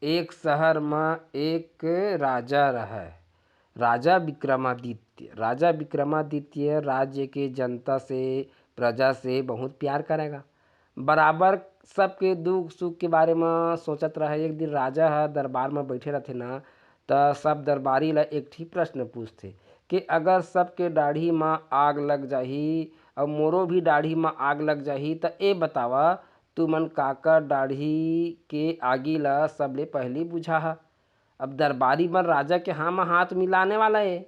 एक शहर में एक राजा रहे, राजा विक्रमादित्य। राजा विक्रमादित्य राज्य के जनता से, प्रजा से बहुत प्यार करेगा। बराबर सबके दुख सुख के बारे में सोचत रहे। एक दिन राजा है दरबार में बैठे रहते ना, तो सब दरबारी ला एक ठीक प्रश्न पूछते कि अगर सबके दाढ़ी में आग लग जाही और मोरो भी दाढ़ी में आग लग जाही, तो ए बतावा तुमन काकर दाढ़ी के आगी ला सबले पहली बुझा। अब दरबारी मन राजा के हाँ में हाथ मिलाने वाला है,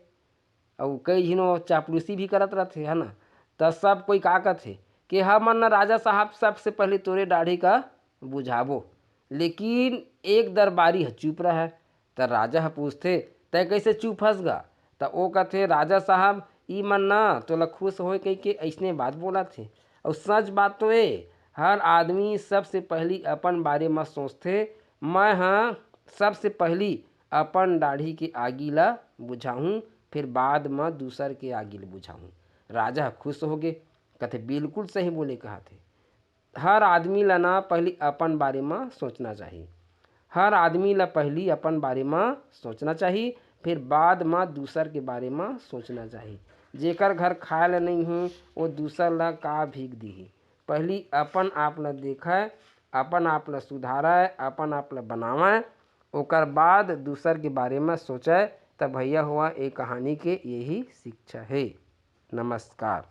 और कई झिनो चापलूसी भी करत रहते है ना। तो सब कोई का कहते कि हमन न राजा साहब सबसे पहले तोरे दाढ़ी का बुझाबो। लेकिन एक दरबारी चुप रहा। तो राजा पूछते तय कैसे चुप हस गा। तो वो कहते राजा साहब ई मन न तोला खुश होए कही के ऐसने बात बोला थे। और सच बात तो ये हर आदमी सबसे पहली अपन बारे में सोचते। मैं हाँ सबसे पहली अपन दाढ़ी की आगी ला बुझाऊँ, फिर बाद में दूसर के आगी ला बुझाऊँ। राजा खुश हो गए, कहते बिल्कुल सही बोले कहा थे। हर आदमी ला ना पहली अपन बारे में सोचना चाहिए। हर आदमी ला पहली अपन बारे में सोचना चाहिए, फिर बाद में दूसर के बारे में सोचना चाहिए। जेकर घर खाए ला नहीं हो वो दूसर ला का भीख दी। पहली अपन आप ला देखा, अपन आप ला सुधारा, अपन आप ला बनावा, ओकर बाद दूसर के बारे में सोचा। तब भैया हुआ एक कहानी के यही शिक्षा है। नमस्कार।